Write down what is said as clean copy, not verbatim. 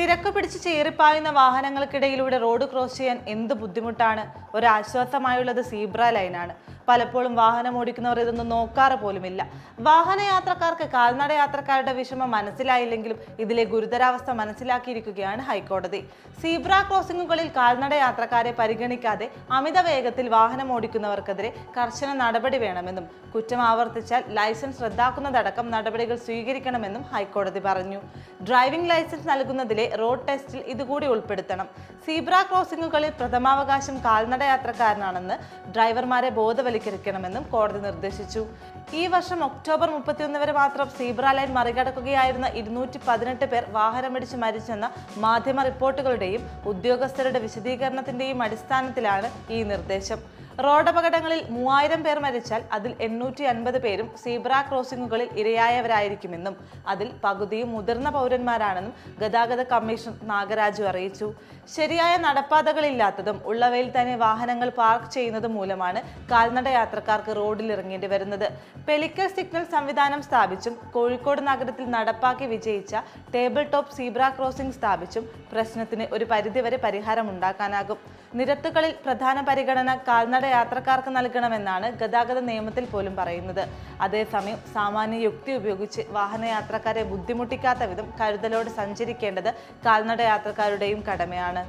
തിരക്ക് പിടിച്ച് ചീറിപ്പായുന്ന വാഹനങ്ങൾക്കിടയിലൂടെ road cross ചെയ്യാൻ എന്ത് ബുദ്ധിമുട്ടാണ്. ഒരാശ്വാസമായുള്ളത് സീബ്ര ലൈനാണ്. പലപ്പോഴും വാഹനം ഓടിക്കുന്നവർ ഇതൊന്നും നോക്കാറ് പോലുമില്ല. വാഹനയാത്രക്കാർക്ക് കാൽനട യാത്രക്കാരുടെ വിഷമം മനസ്സിലായില്ലെങ്കിലും ഇതിലെ ഗുരുതരാവസ്ഥ മനസ്സിലാക്കിയിരിക്കുകയാണ് ഹൈക്കോടതി. സീബ്ര ക്രോസിംഗുകളിൽ കാൽനട യാത്രക്കാരെ പരിഗണിക്കാതെ അമിത വേഗത്തിൽ വാഹനം ഓടിക്കുന്നവർക്കെതിരെ കർശന നടപടി വേണമെന്നും കുറ്റം ആവർത്തിച്ചാൽ ലൈസൻസ് റദ്ദാക്കുന്നതടക്കം നടപടികൾ സ്വീകരിക്കണമെന്നും ഹൈക്കോടതി പറഞ്ഞു. ഡ്രൈവിംഗ് ലൈസൻസ് നൽകുന്നതിലെ റോഡ് ടെസ്റ്റിൽ ഇതുകൂടി ഉൾപ്പെടുത്തണം. സീബ്ര ക്രോസിംഗുകളിൽ പ്രഥമാവകാശം കാൽനട യാത്രക്കാരനാണെന്ന് ഡ്രൈവർമാരെ ബോധവൽക്കരിക്കണമെന്നും കോടതി നിർദ്ദേശിച്ചു. ഈ വർഷം ഒക്ടോബർ 31 വരെ മാത്രം സീബ്ര ലൈൻ മറികടക്കുകയായിരുന്ന 218 പേർ വാഹനമിടിച്ച് മരിച്ചെന്ന മാധ്യമ റിപ്പോർട്ടുകളുടെയും ഉദ്യോഗസ്ഥരുടെ വിശദീകരണത്തിന്റെയും അടിസ്ഥാനത്തിലാണ് ഈ നിർദ്ദേശം. റോഡപകടങ്ങളിൽ 3000 പേർ മരിച്ചാൽ അതിൽ 850 പേരും സീബ്ര ക്രോസിംഗുകളിൽ ഇരയായവരായിരിക്കുമെന്നും അതിൽ പകുതിയും മുതിർന്ന പൗരന്മാരാണെന്നും ഗതാഗത കമ്മീഷണർ നാഗരാജു അറിയിച്ചു. ശരിയായ നടപ്പാതകളില്ലാത്തതും ഉള്ളവയിൽ തന്നെ വാഹനങ്ങൾ പാർക്ക് ചെയ്യുന്നതും മൂലമാണ് കാൽനട യാത്രക്കാർക്ക് റോഡിൽ ഇറങ്ങേണ്ടി വരുന്നത്. പെലിക്കൽ സിഗ്നൽ സംവിധാനം സ്ഥാപിച്ചും കോഴിക്കോട് നഗരത്തിൽ നടപ്പാക്കി വിജയിച്ച ടേബിൾ ടോപ്പ് സീബ്ര ക്രോസിംഗ് സ്ഥാപിച്ചും പ്രശ്നത്തിന് ഒരു പരിധിവരെ പരിഹാരമുണ്ടാക്കാനാകും. നിരത്തുകളിൽ പ്രധാന പരിഗണന കാൽനട യാത്രക്കാർക്ക് നൽകണമെന്നാണ് ഗതാഗത നിയമത്തിൽ പോലും പറയുന്നത്. അതേസമയം സാമാന്യ യുക്തി ഉപയോഗിച്ച് വാഹനയാത്രക്കാരെ ബുദ്ധിമുട്ടിക്കാത്ത വിധം കരുതലോടെ സഞ്ചരിക്കേണ്ടത് കാൽനട യാത്രക്കാരുടെയും കടമയാണ്.